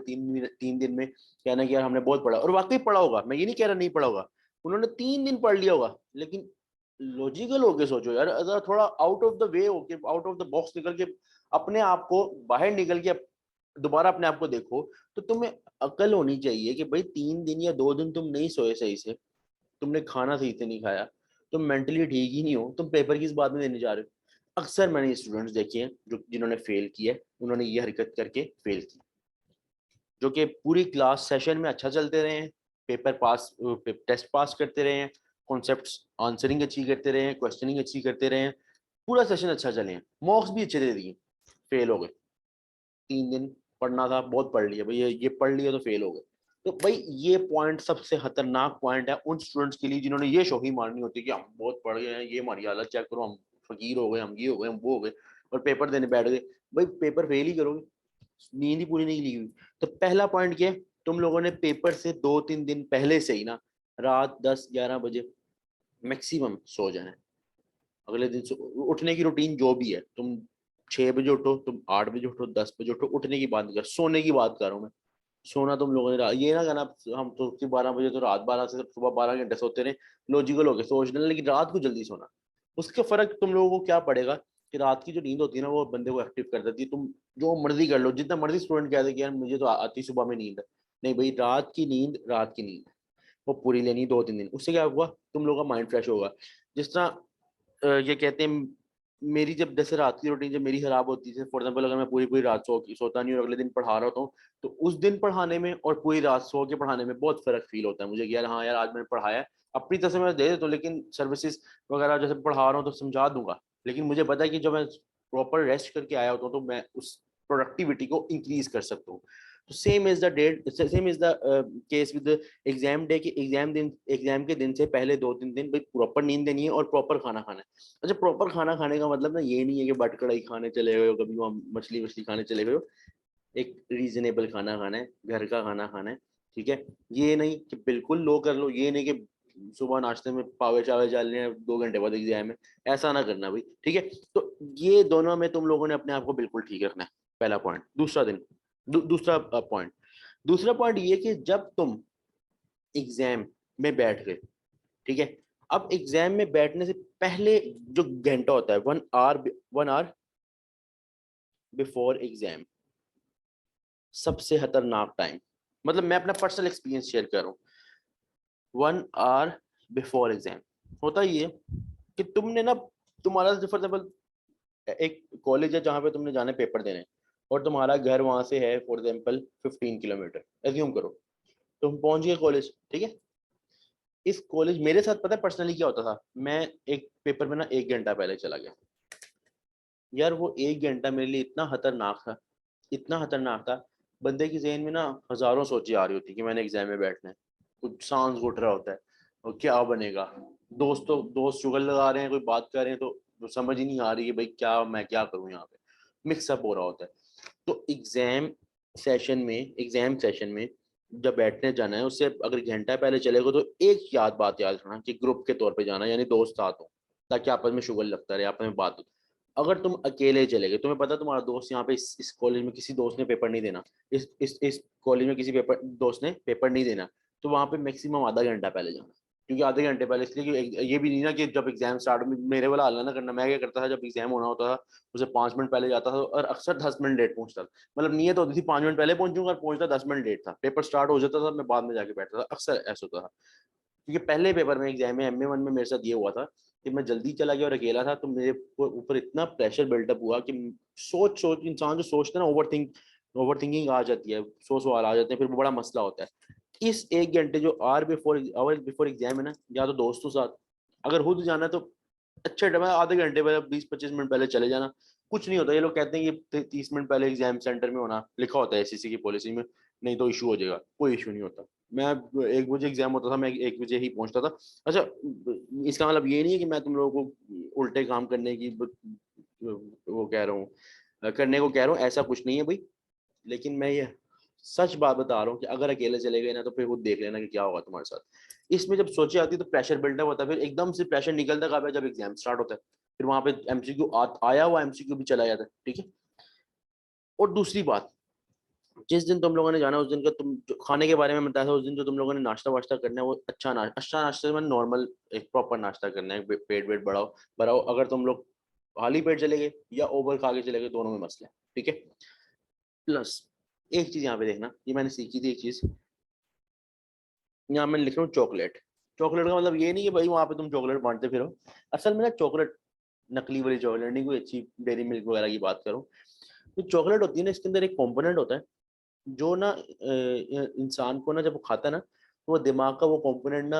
3 दिन में कहना कि यार हमने बहुत पढ़ा, और वाकई पढ़ा होगा, मैं ये नहीं कह रहा नहीं पढ़ा होगा, उन्होंने 3 दिन पढ़ लिया होगा, लेकिन लॉजिकल होके सोचो यार, अगर थोड़ा आउट ऑफ द वे होके, आउट ऑफ द बॉक्स निकल के, अपने आप को बाहर निकल के दोबारा अपने आप को देखो, तो तुम्हें अकल होनी चाहिए कि भाई 3 दिन या 2 दिन तुम नहीं सोए सही से, तुमने खाना सही से नहीं खाया, तुम मेंटली ठीक ही नहीं हो, तुम पेपर किस बात में देने जा रहे हो। अक्सर मैंने स्टूडेंट्स देखे हैं जो जिन्होंने फेल किया है, उन्होंने ये हरकत करके फेल की, जो कि पूरी क्लास सेशन में अच्छा चलते रहे हैं, पेपर पास टेस्ट पास करते रहे हैं, कॉन्सेप्ट्स आंसरिंग अच्छी करते रहे हैं, क्वेश्चनिंग अच्छी करते रहे हैं, पूरा सेशन अच्छा चले हैं, मार्क्स भी अच्छे दे दिए, फेल हो गए। 3 दिन पढ़ना था, बहुत पढ़ लिया भाई, ये पढ़ लिया तो फेल हो गए। तो भाई ये पॉइंट सबसे खतरनाक पॉइंट है उन स्टूडेंट्स के लिए जिन्होंने ये शोखी मारनी होती है कि हम बहुत पढ़ गए हैं, ये हमारी हालत चेक करो, हम फकीर हो गए, हम ये हो गए, हम वो हो गए, और पेपर देने बैठ गए। भाई पेपर फेल ही करोगे, नींद ही पूरी नहीं ली हुई। तो पहला पॉइंट क्या है, तुम लोगों ने पेपर से 2-3 दिन पहले से ही ना रात 10-11 बजे मैक्सिमम सो जाना है। अगले दिन उठने की रूटीन जो भी है, तुम 6 बजे उठो, तुम 8 बजे उठो, 10 बजे उठो, उठने की बात नहीं कर, सोने की बात कर रहा हूँ मैं। सोना तुम लोगों ने ये ना कहना हम तो 12 बजे तो रात 12 से सुबह 12 घंटे सोते रहे, लॉजिकल हो गए सोचने, लेकिन रात को जल्दी सोना। उसके फर्क तुम लोगों को क्या पड़ेगा कि रात की जो नींद होती है ना वो बंदे को एक्टिव कर देती है। तुम जो मर्जी कर लो, जितना मर्जी स्टूडेंट कह दे कि यार मुझे तो आती सुबह में नींद है, नहीं भाई, रात की नींद रात की नींद वो पूरी लेनी 2-3 दिन। उससे क्या हुआ, तुम लोगों का माइंड फ्रेश होगा। जिस तरह ये कहते हैं, मेरी जब जैसे रात की रूटीन जब मेरी खराब होती है, फॉर एग्जाम्पल अगर मैं पूरी पूरी रात सोता नहीं और अगले दिन पढ़ा रहा होता हूँ, तो उस दिन पढ़ाने में और पूरी रात सो के पढ़ाने में बहुत फर्क फील होता है मुझे कि यार हाँ यार आज मैंने पढ़ाया है। अपनी तरफ से मैं दे देता हूँ, लेकिन सर्विसेज वगैरह जैसे पढ़ा रहा हूँ तो समझा दूंगा, लेकिन मुझे पता है कि जब मैं प्रॉपर रेस्ट करके आया होता हूँ तो मैं उस प्रोडक्टिविटी को इंक्रीज कर सकता हूँ। तो same is the date, same is the case with exam day की एग्जाम के दिन से पहले 2-3 दिन भाई प्रॉपर नींद देनी है और प्रॉपर खाना खाना है। अच्छा, प्रॉपर खाना खाने का मतलब ना ये नहीं है कि बट कढ़ाई खाने चले गए हो, कभी वहाँ मछली वछली खाने चले गए हो। एक रीजनेबल खाना खाना है, घर का खाना खाना है, ठीक है। ये नहीं कि बिल्कुल लो कर लो, ये नहीं कि सुबह नाश्ते में पावे चावे डाल रहे हैं 2 घंटे बाद एग्जाम है, ऐसा ना करना भाई, ठीक है। तो ये दोनों में तुम लोगों ने अपने आप को बिल्कुल ठीक रखना है, पहला पॉइंट। दूसरा पॉइंट, दूसरा पॉइंट ये कि जब तुम एग्जाम में बैठ गए, ठीक है, अब एग्जाम में बैठने से पहले जो घंटा होता है, 1 आवर बिफोर एग्जाम, सबसे खतरनाक टाइम। मतलब मैं अपना पर्सनल एक्सपीरियंस शेयर कर रहा हूँ। 1 आवर बिफोर एग्जाम होता ये कि तुमने ना, तुम्हारा फॉर एग्जाम्पल एक कॉलेज है जहाँ पे तुमने जाने पेपर देने, और तुम्हारा घर वहां से है फॉर एग्जाम्पल 15 किलोमीटर, एज्यूम करो। तुम पहुंच गए कॉलेज, ठीक है। इस कॉलेज मेरे साथ पता है पर्सनली क्या होता था, मैं एक पेपर में ना 1 घंटा पहले चला गया। यार वो 1 घंटा मेरे लिए इतना खतरनाक था, इतना खतरनाक था। बंदे की जहन में ना हजारों सोचें आ रही होती कि मैंने एग्जाम में बैठना है, कुछ सांस घुट रहा होता है और क्या बनेगा। दोस्त शुगर लगा रहे हैं, कोई बात कर रहे हैं, तो समझ ही नहीं आ रही है भाई क्या मैं क्या करूँ यहाँ पे, मिक्सअप हो रहा होता है। तो एग्जाम सेशन में जब बैठने जाना है, उससे अगर घंटा पहले चलेगा तो एक बात याद रखना कि ग्रुप के तौर पे जाना, यानी दोस्त साथ हो, ताकि आपस में शुगर लगता रहे, आपस में बात हो। अगर तुम अकेले चले गए, तुम्हें पता तुम्हारा दोस्त यहाँ पे इस कॉलेज में किसी दोस्त ने पेपर नहीं देना, इस कॉलेज में किसी पेपर दोस्त ने पेपर नहीं देना, तो वहां पे मैक्सिमम आधा घंटा पहले जाना। क्योंकि आधे घंटे पहले इसलिए कि ये भी नहीं ना कि जब एग्जाम स्टार्ट, मेरे वाला हाल ना करना। मैं क्या करता था, जब एग्जाम होना होता था उसे 5 मिनट पहले जाता था और अक्सर 10 मिनट लेट पहुंचता था। मतलब नीयत होती थी 5 मिनट पहले पहुंचूंगा और पहुंचता 10 मिनट लेट था, पेपर स्टार्ट हो जाता था, मैं बाद में जाके बैठता था, अक्सर ऐसा होता था। क्योंकि पहले पेपर में एग्जाम में MA1 में मेरे साथ ये हुआ था कि मैं जल्दी चला गया और अकेला था, तो मेरे ऊपर इतना प्रेशर बिल्डअप हुआ कि सोच सोच इंसान जो सोचता है ना, ओवर थिंकिंग आ जाती है, सौ सवाल आ जाते हैं, फिर वो बड़ा मसला होता है। इस 1 घंटे जो आवर बिफोर एग्जाम है ना, या तो दोस्तों साथ, अगर खुद जाना है तो अच्छे टाइम आधे घंटे पहले 20-25 मिनट पहले चले जाना। कुछ नहीं होता, ये लोग कहते हैं कि 30 मिनट पहले एग्जाम सेंटर में होना लिखा होता है SEC की पॉलिसी में, नहीं तो इशू हो जाएगा, कोई इशू नहीं होता। मैं 1 बजे एग्जाम होता था, मैं 1 बजे ही पहुंचता था। अच्छा, इसका मतलब ये नहीं है कि मैं तुम लोगों को उल्टे काम करने की वो कह रहा हूँ, करने को कह रहा हूँ, ऐसा कुछ नहीं है भाई। लेकिन मैं ये सच बात बता रहा हूँ कि अगर अकेले चले गए ना तो फिर वो देख लेना कि क्या होगा तुम्हारे साथ। इसमें जब सोचे आती है तो प्रेशर बिल्डअप होता है, फिर एकदम से प्रेशर निकलता कब है, जब एग्जाम स्टार्ट होता है। फिर वहां पे MCQ आया हुआ MCQ भी चला जाता है, ठीक है। और दूसरी बात, जिस दिन तुम लोगों ने जाना उस दिन का तुम जो खाने के बारे में बताया था, उस दिन जो तुम लोगों ने नाश्ता वाश्ता करना है वो अच्छा नाश्ता में नॉर्मल एक प्रॉपर नाश्ता करना है, पेट वेट बढ़ाओ बढ़ाओ। अगर तुम लोग खाली पेट चले गए या ओवर खा के चले गए, दोनों में मसला है, ठीक है। प्लस एक चीज यहाँ पे देखना, ये मैंने सीखी थी एक चीज, यहाँ मैं लिख रहा हूँ चॉकलेट। चॉकलेट का मतलब ये नहीं कि भाई वहां पे तुम चॉकलेट बांटते फिरो। असल में ना चॉकलेट, नकली वाली चॉकलेट नहीं, कोई अच्छी डेयरी मिल्क वगैरह की बात करो, तो चॉकलेट होती है ना, इसके अंदर एक कंपोनेंट होता है जो ना इंसान को ना जब वो खाता है ना, तो वो दिमाग का वो कंपोनेंट ना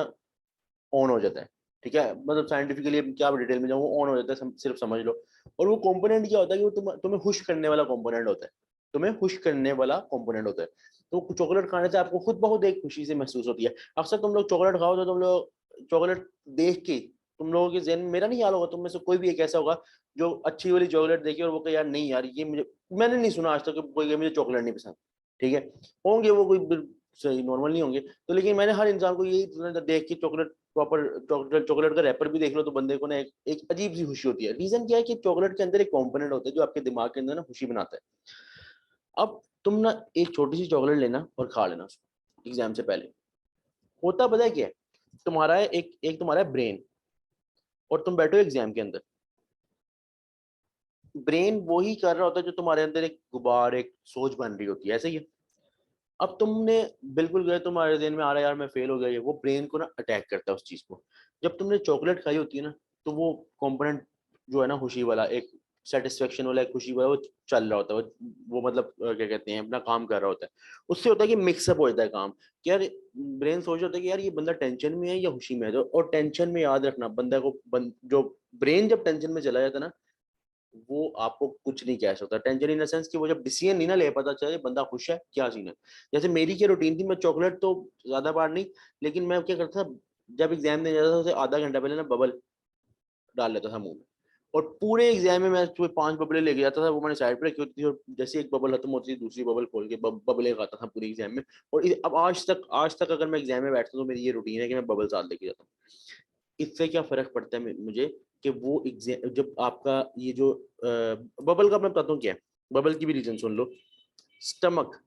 ऑन हो जाता है। ठीक है, मतलब साइंटिफिकली क्या डिटेल में जाऊँ, वो ऑन हो जाता है, सिर्फ समझ लो। और वो कंपोनेंट क्या होता है कि वो तुम्हें खुश करने वाला कंपोनेंट होता है, तुम्हें खुश करने वाला कंपोनेंट होता है। तो चॉकलेट खाने से आपको खुद ब खुद एक खुशी से महसूस होती है। अक्सर तुम लोग चॉकलेट खाओ तो तुम लोग चॉकलेट देख के तुम लोगों के जहन में, मेरा नहीं ख्याल होगा, तुम में से कोई भी एक ऐसा होगा जो अच्छी वाली चॉकलेट देखी और वो कहे यार नहीं यार ये मुझे, मैंने नहीं सुना आज तक कि कोई कहे मुझे चॉकलेट नहीं पसंद। ठीक है, होंगे वो कोई सही नॉर्मल नहीं होंगे, तो लेकिन मैंने हर इंसान को यही देख के चॉकलेट प्रॉपर, चॉकलेट का रैपर भी देख लो तो बंदे को ना एक अजीब सी खुशी होती है। रीजन क्या है कि चॉकलेट के अंदर एक कंपोनेंट होता है जो आपके दिमाग के अंदर ना खुशी बनाता है। अब तुम ना एक छोटी सी चॉकलेट लेना और खा लेना उसको एग्जाम से पहले। होता पता है क्या है, तुम्हारा एक तुम्हारा ब्रेन, और तुम बैठो एग्जाम के अंदर, ब्रेन वो ही कर रहा होता है जो तुम्हारे अंदर एक गुबार, एक सोच बन रही होती है, ऐसे ही है। अब तुमने बिल्कुल गए, तुम्हारे दिन में आ रहा है यार मैं फेल हो गया, ये वो ब्रेन को ना अटैक करता है उस चीज को। जब तुमने चॉकलेट खाई होती है ना, तो वो कंपोनेंट जो है ना खुशी वाला, एक सेटिस्फेक्शन वाला, एक खुशी वाला, वो चल रहा होता है, वो मतलब क्या कहते हैं, अपना काम कर रहा होता है। उससे होता है कि मिक्सअप हो जाता है काम, कि यार ब्रेन सोच होता है कि यार ये बंदा टेंशन में है या खुशी में है। और टेंशन में याद रखना बंदा को, जो ब्रेन जब टेंशन में चला जाता है ना, वो आपको कुछ नहीं कह सकता। टेंशन इन द सेंस कि वो जब डिसीजन नहीं ना ले पाता, चाहे बंदा खुश है क्या सीन है। जैसे मेरी क्या रूटीन थी, मैं चॉकलेट तो ज्यादा बार नहीं, लेकिन मैं क्या करता था, जब एग्जाम देने जाता था उससे आधा घंटा पहले ना बबल डाल लेता था मुंह में, और पूरे एग्जाम में मैं सुबह 5 बबले लेके जाता था, वो मैंने साइड पे रखी होती थी, और जैसे एक बबल खत्म होती थी दूसरी बबल खोल के बबले खाता था पूरे एग्जाम में। और अब आज तक अगर मैं एग्जाम में बैठता हूँ तो मेरी ये रूटीन है कि मैं बबल साथ लेके जाता हूँ। इससे क्या फर्क पड़ता है मुझे, कि वो एग्जाम जब आपका ये जो बबल का मैं बताता हूँ क्या है, बबल की भी रीजन सुन लो। स्टमक,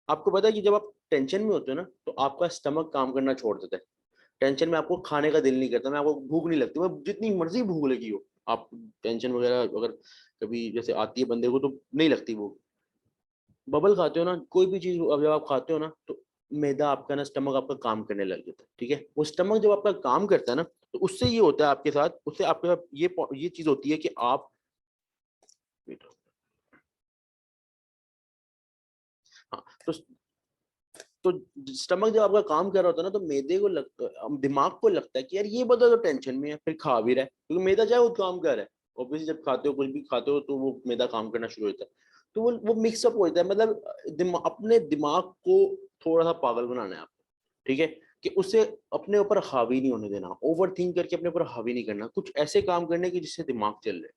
आपको पता है कि जब आप टेंशन में होते हो ना, तो आपका स्टमक काम करना छोड़ देता है। टेंशन में आपको खाने का दिल नहीं करता, मैं आपको भूख नहीं लगती, वो जितनी मर्जी भूख लगी हो, आप टेंशन वगैरह अगर कभी जैसे आती है बंदे को तो नहीं लगती भूख। बबल खाते हो ना, कोई भी चीज अब जब आप खाते हो ना, तो मैदा आपका ना, स्टमक आपका काम करने लग जाता है। ठीक है, वो स्टमक जब आपका काम करता है ना, तो उससे ये होता है आपके साथ, उससे आपके साथ ये चीज होती है कि आप, हाँ, तो स्टमक जब आपका काम कर रहा होता है ना, तो मैदे को लगता, दिमाग को लगता है कि यार ये बंदा तो टेंशन में है, फिर खा भी रहा है, क्योंकि मैदा चाहे वो काम कर रहा है। ऑब्वियसली जब खाते हो, कुछ भी खाते हो, तो वो मैदा काम करना शुरू होता है, तो वो मिक्सअप हो जाता है। मतलब अपने दिमाग को थोड़ा सा पागल बनाना है आपको। ठीक है, कि उसे अपने ऊपर हावी नहीं होने देना, ओवर थिंक करके अपने ऊपर हावी नहीं करना, कुछ ऐसे काम करने की जिससे दिमाग चल रहे,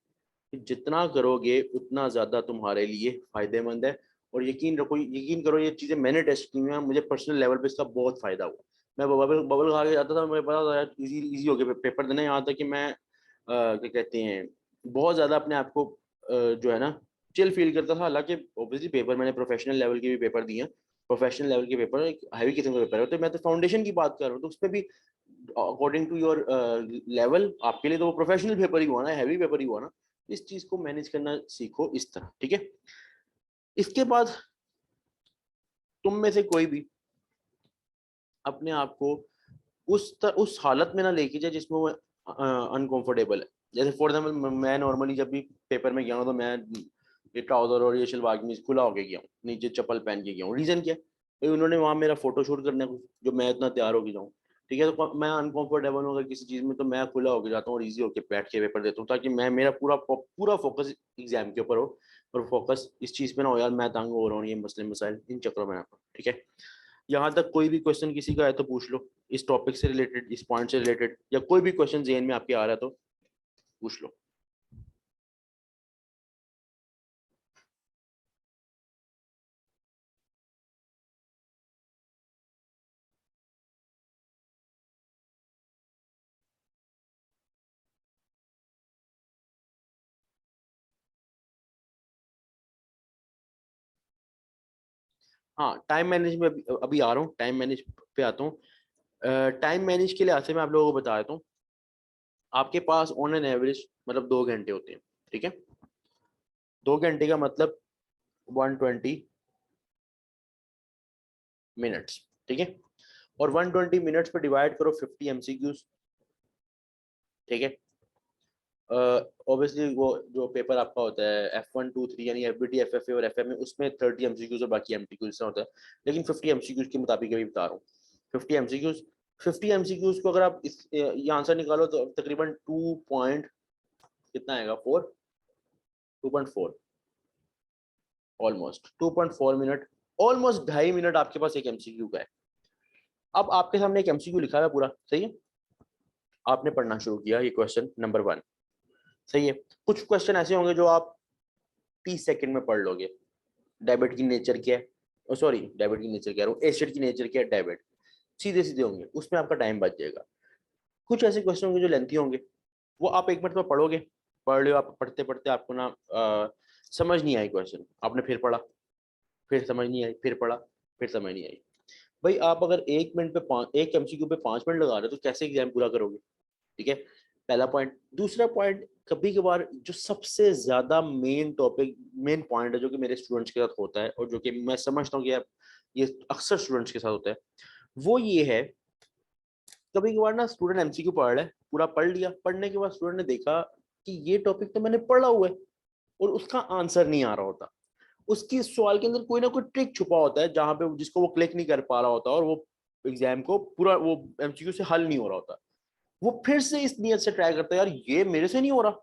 कि जितना करोगे उतना ज्यादा तुम्हारे लिए फायदेमंद है। और यकीन करो, ये चीजें मैंने टेस्ट की हुई हैं, मुझे पर्सनल लेवल पे इसका बहुत फायदा हुआ। मैं बबल बबल खा के जाता था, मुझे पता था यार इजी इजी हो गया पेपर देना। यहाँ तक कि मैं क्या कहते हैं, बहुत ज्यादा अपने आप को जो है ना चिल फील करता था। हालांकि ऑब्वियसली पेपर मैंने प्रोफेशनल लेवल के भी पेपर दिए हैं, प्रोफेशनल लेवल के पेपर, हैवी किस्म के पेपर है, तो मैं तो फाउंडेशन की बात कर रहा हूँ, तो उसमें भी अकॉर्डिंग टू योर लेवल, आपके लिए तो वो प्रोफेशनल पेपर ही हुआ ना, हैवी पेपर ही हुआ ना। इस चीज को मैनेज करना सीखो इस तरह। ठीक है, इसके बाद तुम में से कोई भी अपने आप को उस हालत में ना लेके जाए जिसमें वो अनकंफर्टेबल है। जैसे फॉर एग्जाम्पल मैं नॉर्मली जब भी पेपर में गया हूँ, तो मैं ये ट्राउजर और ये शलवार कमीज खुला होके गया हूँ, नीचे चप्पल पहन के गया हूँ। रीजन क्या है, भाई उन्होंने वहां मेरा फोटो शूट करने को, जो मैं इतना तैयार होके जाऊँ। ठीक है, तो मैं अनकंफर्टेबल हूँ अगर किसी चीज में, तो मैं खुला होके जाता हूँ और इजी होके बैठ के पेपर देता हूँ, ताकि मैं मेरा पूरा पूरा फोकस एग्जाम के ऊपर हो, और फोकस इस चीज पे ना हो यार मैं तंग हो रहा हूँ, ये मसले मसाइल इन चक्करों में ना पड़ो। ठीक है, यहाँ तक कोई भी क्वेश्चन किसी का है तो पूछ लो, इस टॉपिक से रिलेटेड, इस पॉइंट से रिलेटेड, या कोई भी क्वेश्चन जेन में आपके आ रहा है तो पूछ लो। हाँ, टाइम मैनेज में अभी आ रहा हूँ, टाइम मैनेज पे आता हूँ। टाइम मैनेज के लिए से मैं आप लोगों को बता देता हूँ। आपके पास ऑन एन एवरेज मतलब 2 घंटे होते हैं। ठीक है, 2 घंटे का मतलब 120 मिनट्स। ठीक है, और 120 मिनट्स पे डिवाइड करो 50 एमसीक्यूज, ठीक है। ऑब्वियसली वो जो पेपर आपका होता है F1 2 3 यानी FBT FFA और FMA, उसमें 30 एमसीक्यूज और बाकी एमसीक्यूज होता है, लेकिन 50 एमसीक्यूज के मुताबिक अभी बता रहा हूँ। 50 एमसीक्यूज, 50 एमसीक्यूज को अगर आप ये आंसर निकालो तो तकरीबन 2 पॉइंट कितना आएगा, 2.4, ऑलमोस्ट 2.4 मिनट, ऑलमोस्ट 2.5 मिनट आपके पास एक एमसीक्यू का है। अब आपके सामने एक एमसीक्यू लिखा है पूरा, सही है, आपने पढ़ना शुरू किया, ये क्वेश्चन नंबर 1, सही है। कुछ क्वेश्चन ऐसे होंगे जो आप 30 सेकंड में पढ़ लोगे। डेबिट की नेचर क्या है, सॉरी डेबिट की नेचर कह रहा हूँ, एसिड की नेचर क्या है, डेबिट, सीधे सीधे होंगे, उसमें आपका टाइम बच जाएगा। कुछ ऐसे क्वेश्चन होंगे जो लेंथी होंगे, वो आप एक मिनट में पढ़ोगे, पढ़ लो, आप पढ़ते पढ़ते आपको ना समझ नहीं आई क्वेश्चन, आपने फिर पढ़ा, फिर समझ नहीं आई, फिर पढ़ा, फिर समझ नहीं आई। भाई आप अगर एक मिनट पे एक एमसीक्यू पे 5 मिनट लगा रहे हो तो कैसे एग्जाम पूरा करोगे, ठीक है, पहला पॉइंट। दूसरा पॉइंट, कभी कभार जो सबसे ज्यादा मेन टॉपिक, मेन पॉइंट है जो कि मेरे स्टूडेंट्स के साथ होता है और जो कि मैं समझता हूँ कि यार ये अक्सर स्टूडेंट्स के साथ होता है, वो ये है, कभी कभार ना स्टूडेंट एमसीक्यू पढ़ रहा है, पूरा पढ़ लिया, पढ़ने के बाद स्टूडेंट ने देखा कि ये टॉपिक तो मैंने पढ़ा हुआ है और उसका आंसर नहीं आ रहा होता, उसकी सवाल के अंदर कोई ना कोई ट्रिक छुपा होता है जहां पे जिसको वो क्लिक नहीं कर पा रहा होता और वो एग्जाम को पूरा वो एमसीक्यू से हल नहीं हो रहा होता, वो फिर से इस नियत से ट्राई करता है यार ये मेरे से नहीं हो रहा,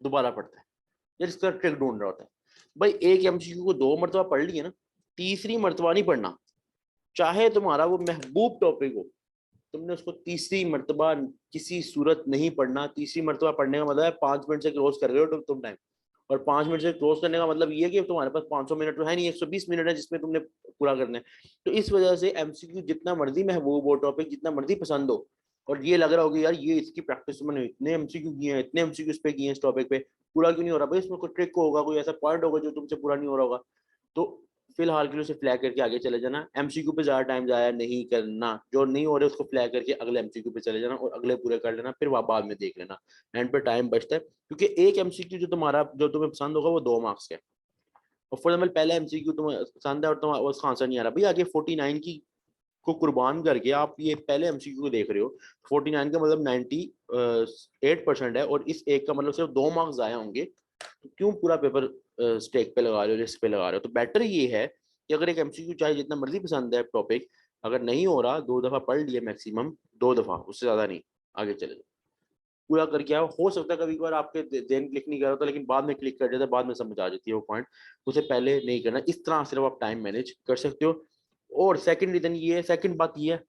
दोबारा पढ़ता है, यार इसका ट्रिक ढूंढ रहा होता है। भाई एक एमसीक्यू को 2 मरतबा पढ़ लिए ना, तीसरी मरतबा नहीं पढ़ना, चाहे तुम्हारा वो महबूब टॉपिक हो, तुमने उसको तीसरी मरतबा किसी सूरत नहीं पढ़ना। तीसरी मरतबा पढ़ने का मतलब है 5 मिनट से क्रॉस कर रहे हो तुम टाइम, और 5 मिनट से क्रॉस करने का मतलब ये है कि तुम्हारे पास 500 मिनट तो है नहीं, 120 मिनट है जिसमें तुमने पूरा करना है। तो इस वजह से एमसीक्यू जितना मर्जी महबूब हो, टॉपिक जितना मर्जी पसंद हो, और ये लग रहा होगा यार ये इसकी प्रैक्टिस मैंने इतने एमसीक्यू किए हैं, इतने एमसीक्यू पे किए हैं इस टॉपिक पे, पूरा क्यों नहीं हो रहा, भाई इसमें कोई ट्रिक होगा, कोई ऐसा पॉइंट होगा जो तुमसे पूरा नहीं हो रहा होगा। तो फिलहाल के लिए उसे फ्लैग करके आगे चले जाना, एमसीक्यू पे ज्यादा टाइम जाया नहीं करना, जो नहीं हो रहे उसको फ्लैग करके अगले एमसीक्यू पे चले जाना और अगले पूरे कर लेना, फिर वहां बाद में देख लेना, एंड पे टाइम बचता है, क्योंकि एक एमसीक्यू जो तुम्हें पसंद होगा वो 2 मार्क्स का है। और फॉर एग्जाम्पल पहला एमसीक्यू तुम्हें पसंद है और तुम्हारा उसका आंसर नहीं आ रहा, भाई आगे 49 की को कुर्बान करके आप ये पहले एमसीक्यू को देख रहे हो, 49 का मतलब 98% है और इस एक का मतलब सिर्फ 2 मार्क्स आए होंगे, तो क्यों पूरा पेपर स्टेक पे लगा रहे हो, रिस्क पे लगा रहे हो। तो बेटर ये है कि अगर एक एमसीक्यू चाहे जितना मर्जी पसंद है टॉपिक, अगर नहीं हो रहा 2 दफा पढ़ लिया, मैक्सिमम 2 दफा, उससे ज्यादा नहीं, आगे चले जाओ, पूरा करके आओ। हो सकता है कभी कभार आपके देन क्लिक नहीं कर रहा था लेकिन बाद में क्लिक कर जाता है, बाद में समझ आ जाती है वो पॉइंट, उसे पहले नहीं करना। इस तरह सिर्फ आप टाइम मैनेज कर सकते हो। और सेकंड रीजन ये है, सेकंड बात ये है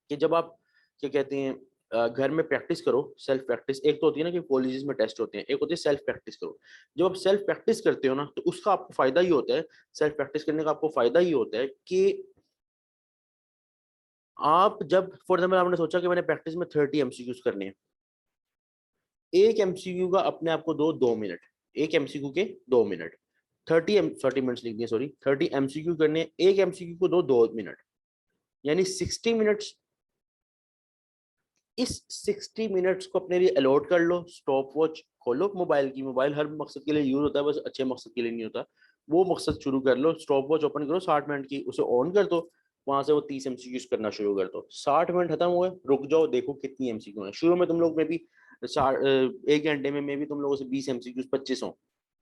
कि जब आप क्या कहते हैं घर में प्रैक्टिस करो, सेल्फ प्रैक्टिस, एक तो होती है ना कि कॉलेजेस में टेस्ट होते हैं, एक होती है सेल्फ प्रैक्टिस करो। जब आप सेल्फ प्रैक्टिस करते हो ना तो उसका आपको फायदा ही होता है, सेल्फ प्रैक्टिस करने का आपको फायदा ही होता है कि आप जब फॉर एग्जाम्पल आपने सोचा कि मैंने प्रैक्टिस में 30 एमसीक्यूज करने हैं, एक एमसीक्यू का अपने आप को दो 2 मिनट, एक एमसीक्यू के 2 मिनट, 30 मिनट्स लिख दिए, सॉरी 30 एमसीक्यू करने, एक एमसीक्यू को दो 2 मिनट, यानी 60 मिनट्स। इस 60 मिनट्स को अपने लिए अलॉट कर लो, स्टॉप वॉच खोलो मोबाइल की, मोबाइल हर मकसद के लिए यूज होता है, बस अच्छे मकसद के लिए नहीं होता, वो मकसद शुरू कर लो, स्टॉप वॉच ओपन करो 60 मिनट की, उसे ऑन कर दो, वहां से वो 30 एमसीक्यूज करना शुरू कर दो, 60 मिनट खत्म हुए, रुक जाओ, देखो कितनी एमसीक्यू है। शुरू में तुम लोग में भी 1 घंटे में भी तुम लोगों से 20 एमसीक्यूज 25 हो,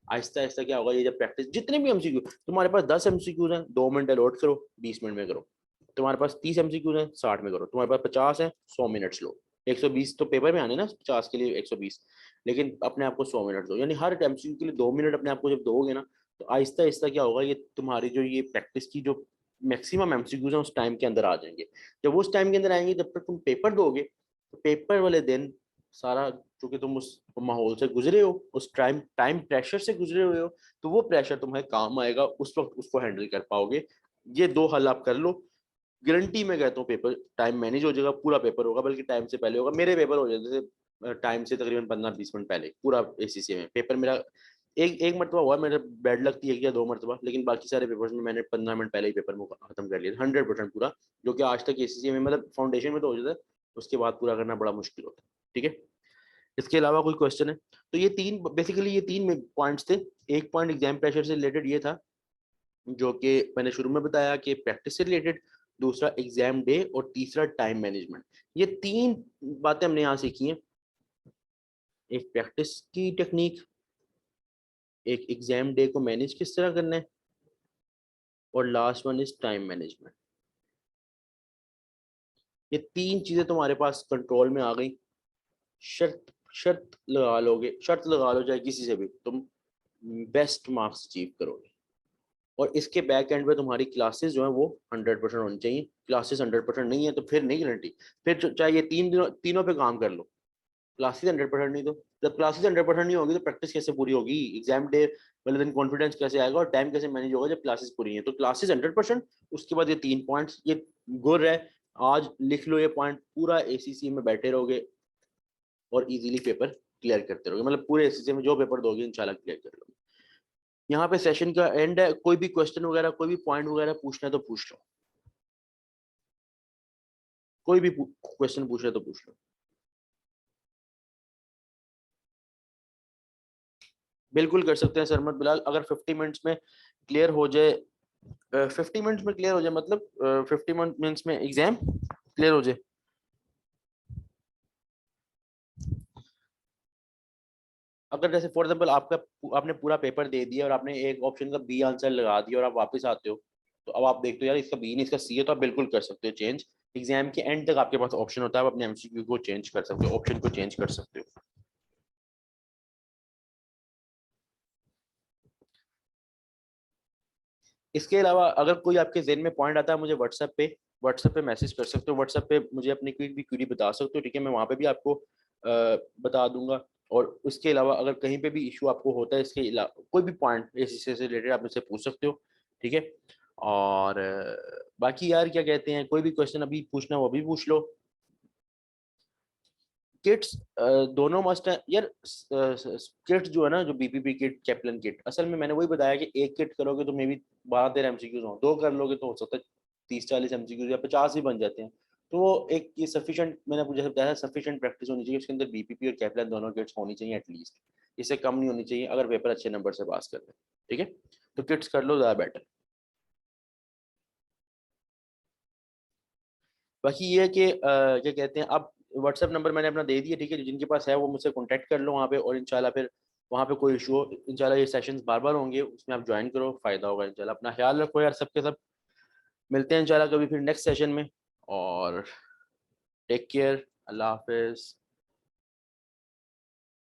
आहिस्ता आहिस्ता क्या होगा, ये जब प्रैक्टिस, जितने भी एमसीक्यू तुम्हारे पास 10 एमसीक्यूज हैं, 2 मिनट अलॉट करो, 20 मिनट में करो। तुम्हारे पास 30 एमसीक्यूज हैं, 60 में करो। तुम्हारे पास 50 है, 100 मिनट्स लो। 120 तो पेपर में आने ना, 50 के लिए 120, लेकिन अपने आप को 100 मिनट दो, यानी हर एमसीक्यू के लिए 2 मिनट अपने आप को जब दोगे ना, तो आहिस्ता आहिस्ता क्या होगा, ये तुम्हारी जो ये प्रैक्टिस की जो मैक्सिमम एमसीक्यूज हैं उस टाइम के अंदर आ जाएंगे। जब वो उस टाइम के अंदर आएंगे, जब तक तुम पेपर दोगे, तो पेपर वाले दिन सारा, चूंकि तुम उस माहौल से गुजरे हो, उस टाइम टाइम प्रेशर से गुजरे हुए हो, तो वो प्रेशर तुम्हें काम आएगा, उस वक्त उसको हैंडल कर पाओगे। ये दो हल आप कर लो, गारंटी में कहता हूँ पेपर टाइम मैनेज हो जाएगा, पूरा पेपर होगा, बल्कि टाइम से पहले होगा। मेरे पेपर हो जाते थे टाइम से तकरीबन 15-20 मिनट पहले, पूरा एसीसी में पेपर मेरा एक मरतबा हुआ, मेरे बैड लक थी, एक या 2 मरतबा, लेकिन बाकी सारे पेपर्स में मैंने 15 मिनट पहले ही पेपर में खत्म कर लिया 100% पूरा, जो कि आज तक एसीसी में मतलब फाउंडेशन में तो हो जाता है, उसके बाद पूरा करना बड़ा मुश्किल होता है, ठीक है। इसके अलावा कोई क्वेश्चन है? तो ये तीन बेसिकली ये तीन पॉइंट्स थे। एक पॉइंट एग्जाम प्रेशर से रिलेटेड ये था, जो कि मैंने शुरू में बताया कि प्रैक्टिस से रिलेटेड, दूसरा एग्जाम डे और तीसरा टाइम मैनेजमेंट। ये 3 बातें हमने यहाँ सीखी हैं, एक प्रैक्टिस की टेक्निक, एक एग्जाम डे को मैनेज किस तरह करना है, और last one is time management. ये 3 चीजें तुम्हारे पास कंट्रोल में आ गई। शर्त शर्त लगा लो चाहे किसी से भी, तुम बेस्ट मार्क्स अचीव करोगे। और इसके बैक एंड पे तुम्हारी क्लासेस जो है वो 100% होनी चाहिए। क्लासेस 100% नहीं है तो फिर नहीं गारंटी, फिर चाहे ये तीनों पे काम कर लो, क्लासेस 100% नहीं, तो जब क्लासेस 100% नहीं होगी तो प्रैक्टिस कैसे पूरी होगी, एग्जाम डे वाले दिन कॉन्फिडेंस कैसे आएगा और टाइम कैसे मैनेज होगा जब क्लासेस पूरी हैं। तो क्लासेस 100%, उसके बाद ये 3 पॉइंट्स, ये गुर है, आज लिख लो ये पॉइंट, पूरा एसीसी में बैठे रहोगे और इजीली पेपर क्लियर करते रहोगे, मतलब पूरे एसीसी में जो पेपर दोगे इंशाल्लाह क्लियर कर लोगे। यहाँ पे सेशन का एंड है, कोई भी क्वेश्चन वगैरह कोई भी पॉइंट वगैरह पूछना है तो पूछ लो, कोई भी क्वेश्चन पूछना है तो पूछ लो। बिल्कुल कर सकते हैं सरमत बिलाल, अगर 50 मिनट्स में क्लियर हो जाए, 50 मिनट्स में क्लियर हो जाए, मतलब 50 मिनट्स में एग्जाम क्लियर हो जाए। अगर जैसे फॉर एग्जाम्पल आपका आपने पूरा पेपर दे दिया और आपने एक ऑप्शन का बी आंसर लगा दिया और आप वापस आते हो, तो अब आप देखते हो यार इसका बी नहीं इसका सी है, तो आप बिल्कुल कर सकते हो चेंज। एग्जाम के एंड तक आपके पास ऑप्शन होता है, आप अपने एमसीक्यू को चेंज कर सकते हो, ऑप्शन को चेंज कर सकते हो। इसके अलावा अगर कोई आपके जहन में पॉइंट आता है, मुझे व्हाट्सएप पे मैसेज कर सकते हो, व्हाट्सएप पे मुझे अपनी कोई भी क्वेरी बता सकते हो, ठीक है, मैं वहाँ पे भी आपको बता दूंगा। और उसके अलावा अगर कहीं पे भी इशू आपको होता है, इसके अलावा कोई भी पॉइंट इसी से रिलेटेड आप मुझसे पूछ सकते हो, ठीक है। और बाकी यार क्या कहते हैं, कोई भी क्वेश्चन अभी पूछना वो भी पूछ लो। किट्स दोनों मस्ट है यार। किट जो है ना, जो बीपीपी किट, कैप्लन किट, असल में मैंने वही बताया कि एक किट करोगे तो मे बी 12-13 एमसीक्यूज हो, 2 कर लोगे तो हो सकता है 30-40 एमसीक्यूज या 50 भी बन जाते हैं। तो वो एक ये सफिशिएंट, मैंने आपको जैसे बताया सफिशिएंट प्रैक्टिस होनी चाहिए, उसके अंदर बीपीपी और कैप्लन दोनों किट्स होनी चाहिए एटलीस्ट, इससे कम नहीं होनी चाहिए अगर पेपर अच्छे नंबर से पास कर ले, ठीक है। तो किट्स कर लो, ज़्यादा बेटर। बाकी ये है कि क्या कहते हैं, अब व्हाट्सएप नंबर मैंने अपना दे दिया, ठीक है, जिनके पास है वो मुझसे कांटेक्ट कर लो वहाँ पे, और इंशाल्लाह फिर वहाँ पे कोई इशू हो, इंशाल्लाह ये सेशंस बार बार होंगे, उसमें आप ज्वाइन करो, फायदा होगा इंशाल्लाह। अपना ख्याल रखो यार, सबके सब मिलते हैं इंशाल्लाह कभी फिर नेक्स्ट सेशन में, और टेक केयर, अल्लाह हाफिज।